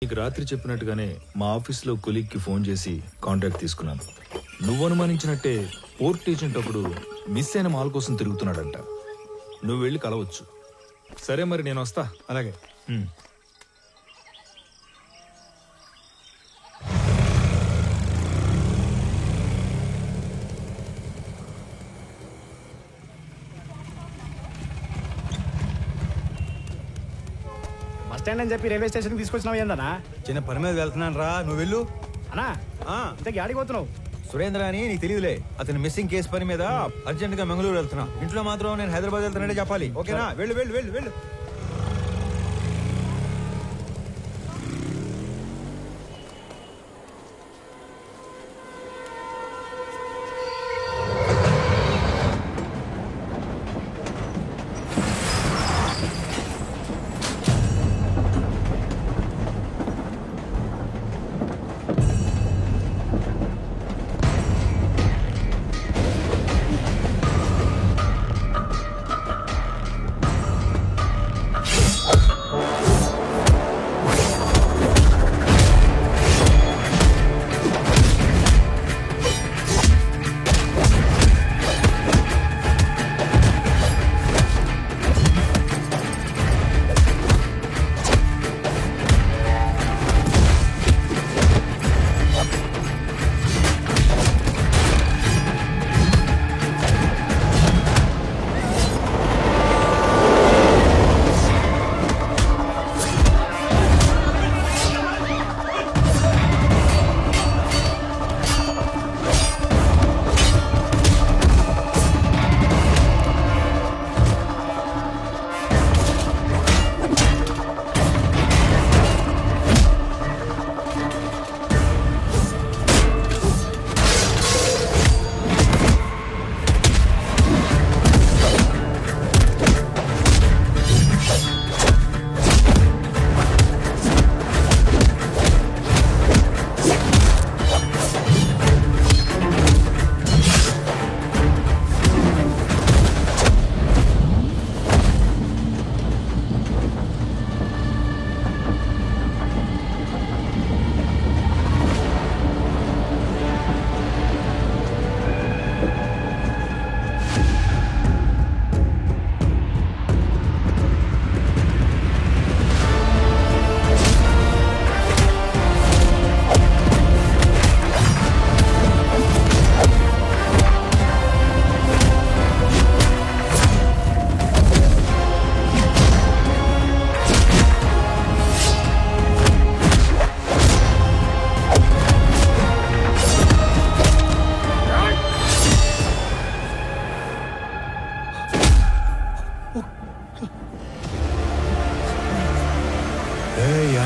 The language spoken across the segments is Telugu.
నీకు రాత్రి చెప్పినట్టుగానే మా ఆఫీస్లో కొలీగ్కి ఫోన్ చేసి కాంటాక్ట్ తీసుకున్నాను. నువ్వు అనుమానించినట్టే పోర్ట్ ఏజెంట్ అప్పుడు మిస్ అయిన మాల్ కోసం తిరుగుతున్నాడంట. నువ్వు వెళ్ళి కలవచ్చు. సరే మరి నేను వస్తా. అలాగే. బస్ స్టాండ్ అని చెప్పి రైల్వే స్టేషన్ తీసుకొచ్చినావు ఏందన్నా? చిన్న పని మీద వెళ్తున్నాను రా, నువ్వు వెళ్ళు. అన్నా ఇంతకీ ఆడికి పోతున్నావు? సురేంద్ర అని నీకు తెలియదులే, అతను మిస్సింగ్ కేసు పని మీద అర్జెంట్ గా మంగళూరు వెళ్తున్నా. ఇంట్లో మాత్రం నేను హైదరాబాద్ వెళ్తానంటే చెప్పాలి, ఓకేనా? వెళ్ళు వెళ్ళు వెళ్ళు వెళ్ళు.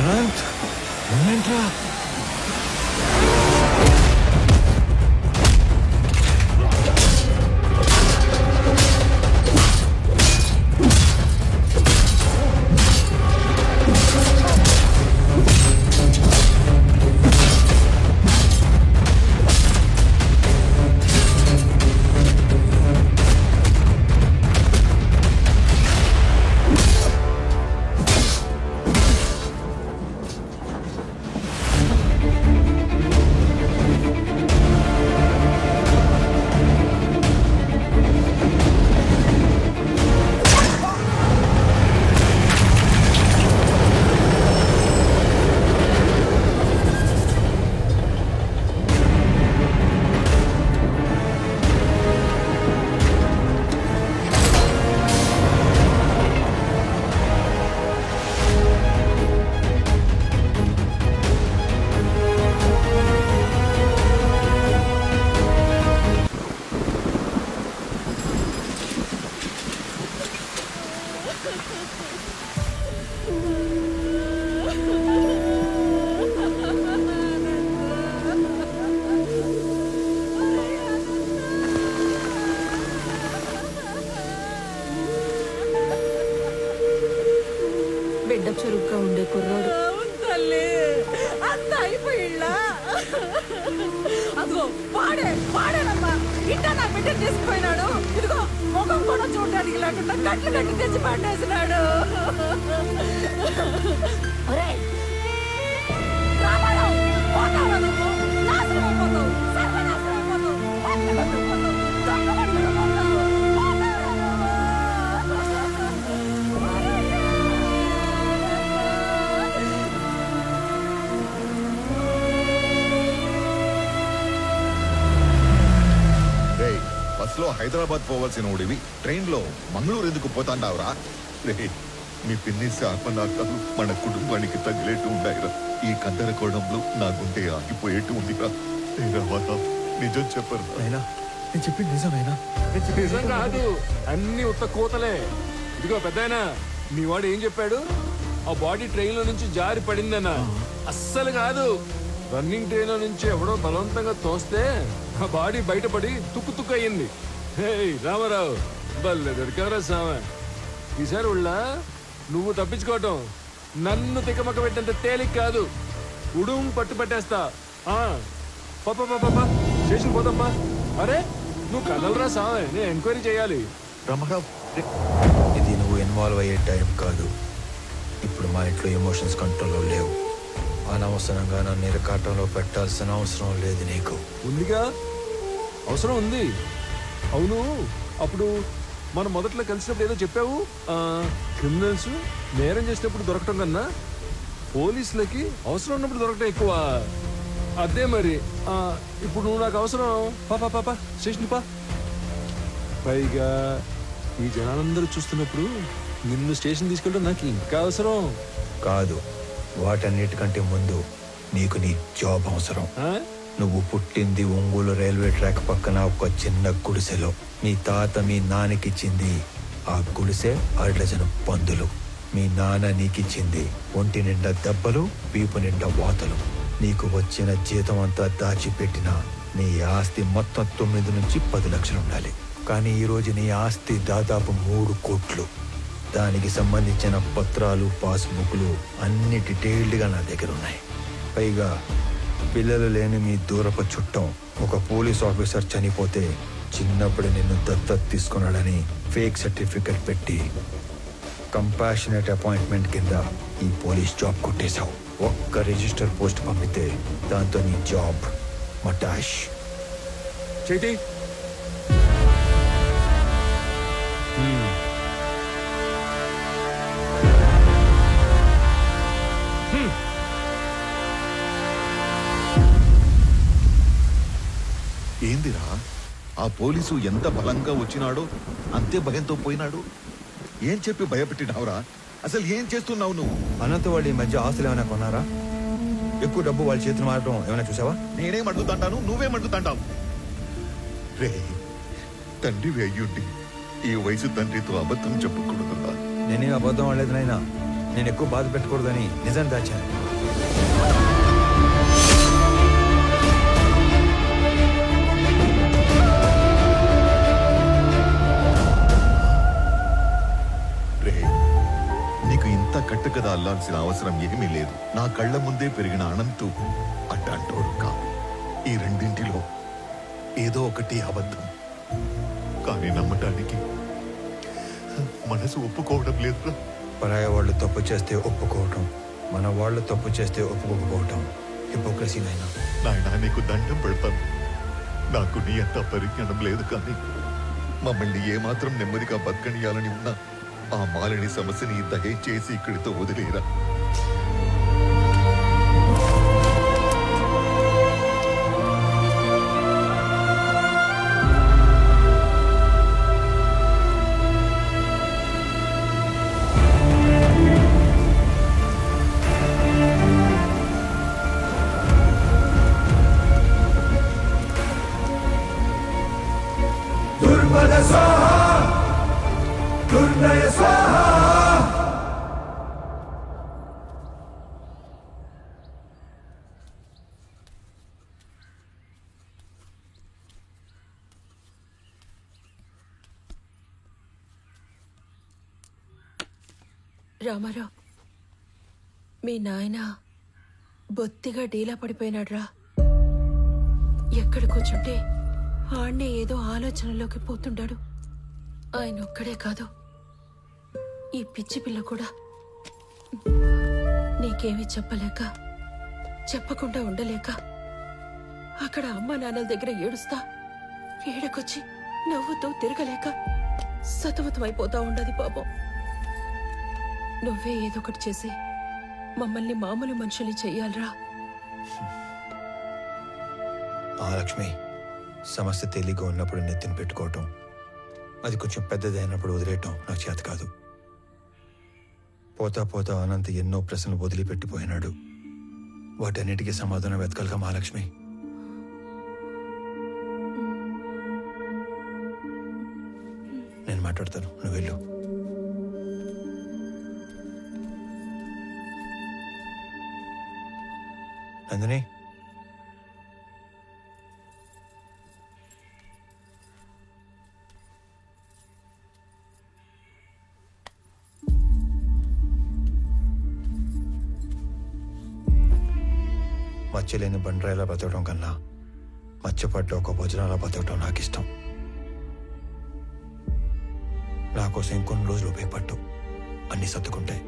అనంత్ ఏంట్రా? బిడ్డ చురుగ్గా ఉండే కుర్రాడు. అంత అయిపోయిళ్ళా? అదిగో పాడేనమ్మా, ఇంట నా బిడ్డ తీసుకుపోయినాడు. ఇదిగో ముఖం కూడా చూడడానికి లేకుండా కట్లు కట్టి తెచ్చి పట్టేసినాడు. హైదరాబాద్ పోవాల్సిన ఓడివి ట్రైన్లో మంగళూరు ఎందుకు పోతాండావురా? రే, మీ పిన్ని శాపనాకాలు మన కుటుంబానికి తగిలేట్టు ఉండాయిరా. ఈ కందరకోణంలో నా గుండె ఆగిపోయేట్టు ఉందిరా. నిజం చెప్పరు. అయినా నేను చెప్పింది నిజమేనా? నిజం కాదు, అన్ని ఉత్త కూతలే. ఇదిగో పెద్దాయనా, మీ వాడు ఏం చెప్పాడు? ఆ బాడీ ట్రైన్ లో నుంచి జారి పడిందన్నా. అస్సలు కాదు, రన్నింగ్ ట్రైన్ లో నుంచి ఎవడో బలవంతంగా తోస్తే ఆ బాడీ బయటపడి తుక్కు తుక్కు అయ్యింది. రామారావు బల్లె దొరికారా సామె. ఈసారి ఉళ్ళ నువ్వు తప్పించుకోవటం నన్ను తిక్కమక్క పెట్టేంత తేలిక కాదు. ఉడుం పట్టు పట్టేస్తా. పాపా స్టేషన్ పోతాంపా. అరే నువ్వు కదలరా సామె, నేను ఎంక్వైరీ చేయాలి. రామారావు, ఇది నువ్వు ఇన్వాల్వ్ అయ్యే టైం కాదు. ఇప్పుడు మా ఇంట్లో ఎమోషన్స్ కంట్రోల్లో లేవు. అనవసరంగా నన్ను ఇరకాటంలో పెట్టాల్సిన అవసరం లేదు నీకు. ఉందిగా, అవసరం ఉంది. అవును, అప్పుడు మనం మొదట్లో కలిసినప్పుడు ఏదో చెప్పావు. క్రిమినల్స్ నేరం చేసినప్పుడు దొరకటం కన్నా పోలీసులకి అవసరం ఉన్నప్పుడు దొరకటం ఎక్కువ. అదే మరి. ఇప్పుడు నువ్వు నాకు అవసరం. పాపా స్టేషన్ పా. పైగా ఈ జనాలందరూ చూస్తున్నప్పుడు నిన్ను స్టేషన్ తీసుకెళ్ళడం నాకు ఇంకా అవసరం కాదు. వాటన్నిటికంటే ముందు నీకు నీ జాబ్ అవసరం. నువ్వు పుట్టింది ఒంగోలు రైల్వే ట్రాక్ పక్కన ఒక చిన్న గుడిసెలో. మీ తాత మీ నాన్నకిచ్చింది ఆ గుడిసె 6 డజను పందులు. మీ నాన్న నీకిచ్చింది ఒంటి నిండా దెబ్బలు, వీపు నిండా వాతలు. నీకు వచ్చిన జీతం అంతా దాచిపెట్టిన నీ ఆస్తి మొత్తం 9 నుంచి 10 లక్షలు ఉండాలి. కానీ ఈరోజు నీ ఆస్తి దాదాపు 3 కోట్లు. దానికి సంబంధించిన పత్రాలు, పాస్బుక్లు అన్ని డీటెయిల్డ్గా నా దగ్గర ఉన్నాయి. పైగా పిల్లలు లేని మీ దూరపు చుట్టం ఒక పోలీస్ ఆఫీసర్ చనిపోతే చిన్నప్పుడు నిన్ను దత్తత తీసుకున్నాడని ఫేక్ సర్టిఫికెట్ పెట్టి కంపాషనేట్ అపాయింట్మెంట్ కింద ఈ పోలీస్ జాబ్ కొట్టేశావు. ఒక్క రిజిస్టర్ పోస్ట్ పంపితే దాంతో నీ జాబ్ మటాష్. చేతి ఏందిరా, ఆ పోలీసు ఎంత బలంగా వచ్చినాడో అంతే భయంతో పోయినాడు. ఏం చెప్పి భయపెట్టినావురా? అసలు ఏం చేస్తున్నావు నువ్వు? అనంత వాళ్ళు ఈ మధ్య ఆస్తులు ఏమైనా కొన్నారా? ఎక్కువ డబ్బు వాళ్ళ చేతులు మారడం ఏమైనా చూసావా? నేనేం అడుగుతాంటాను, నువ్వేం అడుగుతాంటావు? రే, తండ్రివి అయ్యుండి ఈ వయసు తండ్రితో అబద్ధం చెప్పకూడదురా. నేనేం అబద్ధం ఆడలేదు నాయనా. నేను ఎక్కువ బాధ పెట్టకూడదని నిజం దాచాను. నీకు ఇంత కట్టుకదా అల్లాల్సిన అవసరం ఏమీ లేదు. నా కళ్ళ ముందే పెరిగిన అనంతు అడ్డంటోడు కాదు. ఈ రెండింటిలో ఏదో ఒకటి అబద్ధం. కానీ నమ్మటానికి మనసు ఒప్పుకోవడం లేదు. పరాయ వాళ్ళు తప్పు చేస్తే ఒప్పుకోవటం, మన వాళ్ళు తప్పు చేస్తే ఒప్పుకోకపోవటం హిపోక్రసీ నాయనా. నాయనా, నీకు దండం పెడతాను. నాకు నీ అంత పరిజ్ఞానం లేదు. కానీ మమ్మల్ని ఏమాత్రం నెమ్మదిగా బతకనియాలని ఉన్నా ఆ మాలిని సమస్యని దయచేసి ఇక్కడితో వదిలేరా. రామారావు, మీ నాయన బొత్తిగా డీలా పడిపోయినాడ్రా. ఎక్కడ కూర్చుంటే ఆడ్నే ఏదో ఆలోచనలోకి పోతుండాడు. ఆయన ఒక్కడే కాదు, ఈ పిచ్చి పిల్ల కూడా. నీకేమీ చెప్పలేక, చెప్పకుండా ఉండలేక అక్కడ అమ్మా నాన్నల దగ్గర ఏడుస్తా, ఏడకొచ్చి నవ్వుతూ తిరగలేక సతమతమైపోతా ఉండదు పాపం. నువ్వే ఏదో ఒకటి చేసి మమ్మల్ని మామూలు మనుషుల్ని చెయ్యాలరా. మహాలక్ష్మి, సమస్య తేలిగ్గా ఉన్నప్పుడు నెత్తిన పెట్టుకోవటం, అది కొంచెం పెద్దదైనప్పుడు వదిలేయటం నాకు చేత కాదు. పోతా పోతా అనంత ఎన్నో ప్రశ్నలు వదిలిపెట్టిపోయినాడు. వాటన్నిటికీ సమాధానం వెతకాలిగా మహాలక్ష్మి. నేను మాట్లాడతాను, నువ్వు వెళ్ళు. నందిని, మచ్చలేని బండరాయిలా బతకడం కన్నా మచ్చపడ్డ ఒక భోజనాలా బతకడం నాకు ఇష్టం. నా కోసం ఇంకొన్ని రోజులు ఉపయోగపట్టు, అన్నీ సర్దుకుంటాయి.